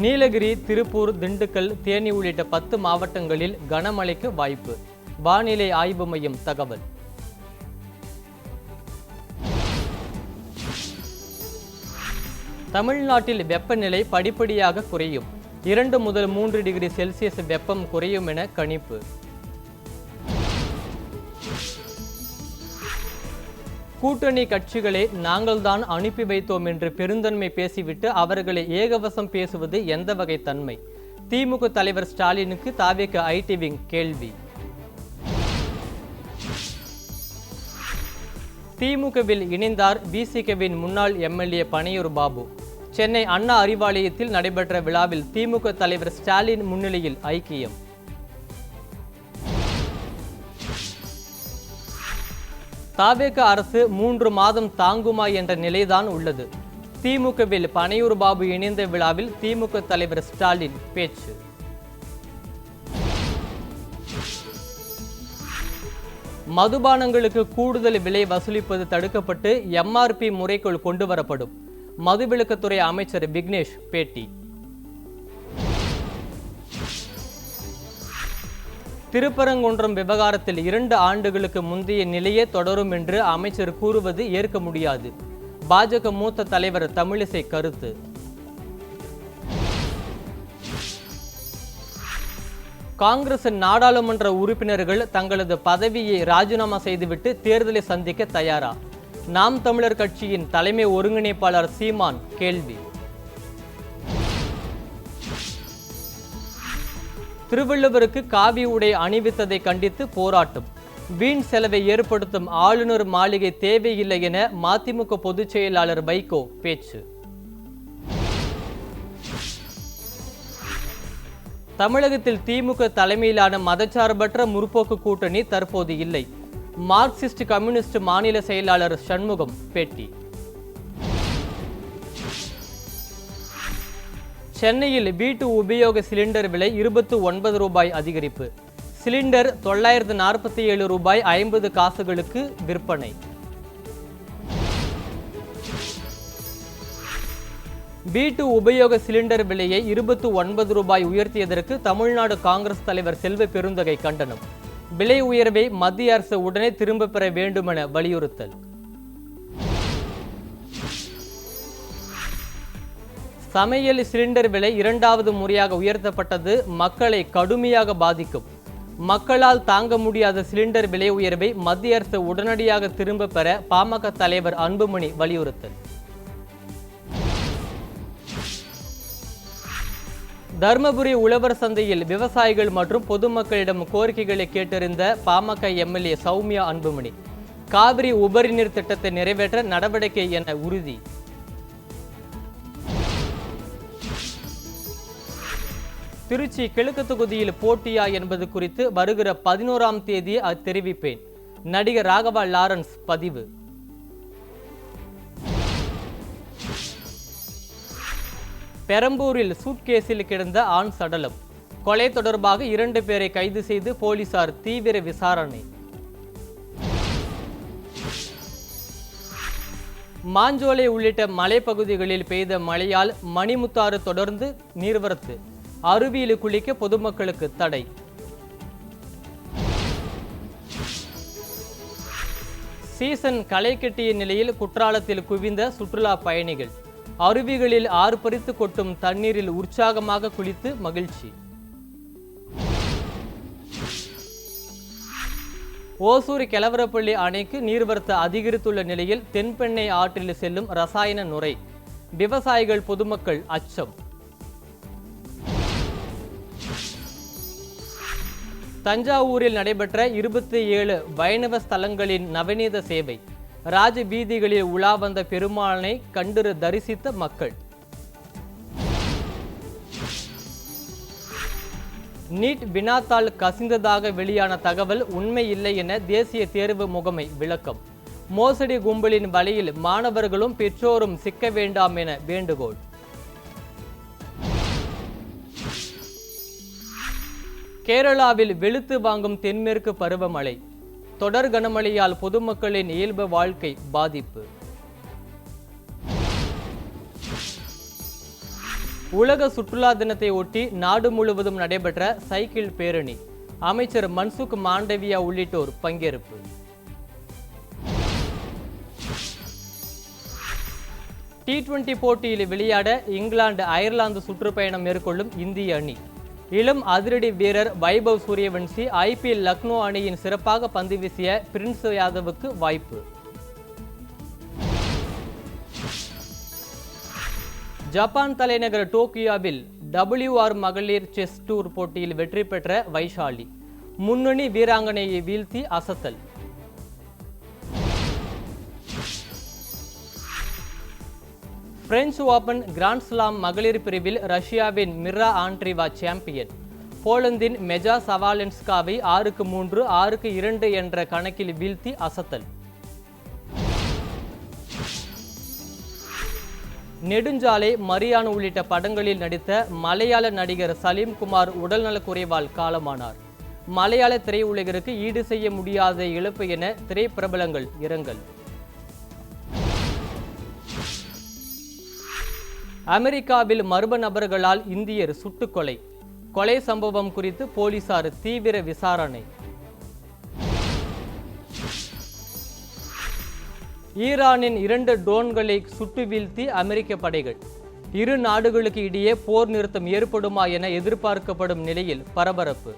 நீலகிரி, திருப்பூர், திண்டுக்கல், தேனி உள்ளிட்ட 10 மாவட்டங்களில் கனமழைக்கு வாய்ப்பு. வானிலை ஆய்வு மையம் தகவல். தமிழ்நாட்டில் வெப்பநிலை படிப்படியாக குறையும். 2 முதல் 3 டிகிரி செல்சியஸ் வெப்பம் குறையும் என கணிப்பு. கூட்டணி கட்சிகளை நாங்கள்தான் அனுப்பி வைத்தோம் என்று பெருந்தன்மை பேசிவிட்டு அவர்களை ஏகவசம் பேசுவது எந்த வகை தன்மை? திமுக தலைவர் ஸ்டாலினுக்கு தாவேக ஐடி விங் கேள்வி. திமுகவில் இணைந்தார் விசிகவின் முன்னாள் எம்எல்ஏ பனையூர் பாபு. சென்னை அண்ணா அறிவாலயத்தில் நடைபெற்ற விழாவில் திமுக தலைவர் ஸ்டாலின் முன்னிலையில் ஐக்கியம். தாவேக அரசு 3 மாதம் தாங்குமா என்ற நிலைதான் உள்ளது. திமுகவில் பனையூர் பாபு இணைந்த விழாவில் திமுக தலைவர் ஸ்டாலின் பேச்சு. மதுபானங்களுக்கு கூடுதல் விலை வசூலிப்பது தடுக்கப்பட்டு எம்ஆர்பி முறைக்குள் கொண்டுவரப்படும். மதுவிலக்குத்துறை அமைச்சர் விக்னேஷ் பேட்டி. திருப்பரங்குன்றம் விவகாரத்தில் 2 ஆண்டுகளுக்கு முந்தைய நிலையே தொடரும் என்று அமைச்சர் கூறுவது ஏற்க முடியாது. பாஜக மூத்த தலைவர் தமிழிசை கருத்து. காங்கிரஸ் நாடாளுமன்ற உறுப்பினர்கள் தங்களது பதவியை ராஜினாமா செய்துவிட்டு தேர்தலை சந்திக்க தயாரா? நாம் தமிழர் கட்சியின் தலைமை ஒருங்கிணைப்பாளர் சீமான் கேள்வி. திருவள்ளுவருக்கு காவி உடை அணிவித்ததை கண்டித்து போராட்டம். வீண் செலவை ஏற்படுத்தும் ஆளுநர் மாளிகை தேவையில்லை என மதிமுக பொதுச் செயலாளர் வைகோ பேச்சு. தமிழகத்தில் திமுக தலைமையிலான மதச்சார்பற்ற முற்போக்கு கூட்டணி தற்போது இல்லை. மார்க்சிஸ்ட் கம்யூனிஸ்ட் மாநில செயலாளர் சண்முகம் பேட்டி. சென்னையில் வீட்டு உபயோக சிலிண்டர் விலை 29 ரூபாய் அதிகரிப்பு. சிலிண்டர் 947 ரூபாய் 50 காசுகளுக்கு விற்பனை. வீட்டு உபயோக சிலிண்டர் விலையை 29 ரூபாய் உயர்த்தியதற்கு தமிழ்நாடு காங்கிரஸ் தலைவர் செல்வ பெருந்தகை கண்டனம். விலை உயர்வை மத்திய அரசு உடனே திரும்ப பெற வேண்டுமென வலியுறுத்தல். சமையல் சிலிண்டர் விலை 2வது முறையாக உயர்த்தப்பட்டது மக்களை கடுமையாக பாதிக்கும். மக்களால் தாங்க முடியாத சிலிண்டர் விலை உயர்வை மத்திய அரசு உடனடியாக திரும்ப பெற பாமக தலைவர் அன்புமணி வலியுறுத்தல். தர்மபுரி உழவர் சந்தையில் விவசாயிகள் மற்றும் பொதுமக்களிடம் கோரிக்கைகளை கேட்டறிந்த பாமக எம்எல்ஏ சௌமியா அன்புமணி. காவிரி உபரி நீர் திட்டத்தை நிறைவேற்ற நடவடிக்கை என உறுதி. திருச்சி கிழக்கு தொகுதியில் போட்டியா என்பது குறித்து வருகிற 11ஆம் தேதி தெரிவிப்பேன். நடிகர் ராகவா லாரன்ஸ் பதிவு. பெரம்பூரில் சூட்கேஸில் கிடந்த ஆண் சடலம். கொலை தொடர்பாக 2 பேரை கைது செய்து போலீசார் தீவிர விசாரணை. மாஞ்சோலை உள்ளிட்ட மலைப்பகுதிகளில் பெய்த மழையால் மணிமுத்தாறு தொடர்ந்து நீர்வரத்து. அருவியில் குளிக்க பொதுமக்களுக்கு தடை. சீசன் களை கட்டிய நிலையில் குற்றாலத்தில் குவிந்த சுற்றுலா பயணிகள். அருவிகளில் ஆர்ப்பரித்து கொட்டும் தண்ணீரில் உற்சாகமாக குளித்து மகிழ்ச்சி. ஓசூர் கெலவரப்பள்ளி அணைக்கு நீர்வரத்து அதிகரித்துள்ள நிலையில் தென்பெண்ணை ஆற்றில் செல்லும் ரசாயன நுரை. விவசாயிகள் பொதுமக்கள் அச்சம். தஞ்சாவூரில் நடைபெற்ற 27 வைணவ ஸ்தலங்களின் நவநீத சேவை. ராஜ வீதிகளில் உலா வந்த பெருமாளை கண்டு தரிசித்த மக்கள். நீட் வினாத்தாள் கசிந்ததாக வெளியான தகவல் உண்மை இல்லை என தேசிய தேர்வு முகமை விளக்கம். மோசடி கும்பலின் வலையில் மாணவர்களும் பெற்றோரும் சிக்க வேண்டாம் என வேண்டுகோள். கேரளாவில் வெளுத்து வாங்கும் தென்மேற்கு பருவமழை. தொடர் கனமழையால் பொதுமக்களின் இயல்பு வாழ்க்கை பாதிப்பு. உலக சுற்றுலா தினத்தை ஒட்டி நாடு முழுவதும் நடைபெற்ற சைக்கிள் பேரணி. அமைச்சர் மன்சுக் மாண்டவியா உள்ளிட்டோர் பங்கேற்பு. T20 போட்டியில் விளையாட இங்கிலாந்து அயர்லாந்து சுற்றுப்பயணம் மேற்கொள்ளும் இந்திய அணி. இளம் அதிரடி வீரர் வைபவ் சூரியவன்சி IPL லக்னோ அணியின் சிறப்பாக பந்து வீசிய பிரின்ஸ் யாதவுக்கு வாய்ப்பு. ஜப்பான் தலைநகர் டோக்கியோவில் WR மகளிர் செஸ் டூர் போட்டியில் வெற்றி பெற்ற வைஷாலி முன்னணி வீராங்கனையை வீழ்த்தி அசத்தல். பிரெஞ்சு ஓபன் கிராண்ட் ஸ்லாம் மகளிர் பிரிவில் ரஷ்யாவின் மிரா ஆண்ட்ரிவா சாம்பியன். போலந்தின் மெஜா சவாலென்ஸ்காவை 6-3, 6-2 என்ற கணக்கில் வீழ்த்தி அசத்தல். நெடுஞ்சாலை, மரியான் உள்ளிட்ட படங்களில் நடித்த மலையாள நடிகர் சலீம் குமார் உடல்நலக்குறைவால் காலமானார். மலையாள திரையுலகிற்கு ஈடு செய்ய முடியாத இழப்பு என திரைப்பிரபலங்கள் இரங்கல். அமெரிக்காவில் மர்ம நபர்களால் இந்தியர் சுட்டுக்கொலை. கொலை சம்பவம் குறித்து போலீசார் தீவிர விசாரணை. ஈரானின் 2 ட்ரோன்களை சுட்டு வீழ்த்தி அமெரிக்க படைகள். இரு நாடுகளுக்கு இடையே போர் நிறுத்தம் ஏற்படுமா என எதிர்பார்க்கப்படும் நிலையில் பரபரப்பு.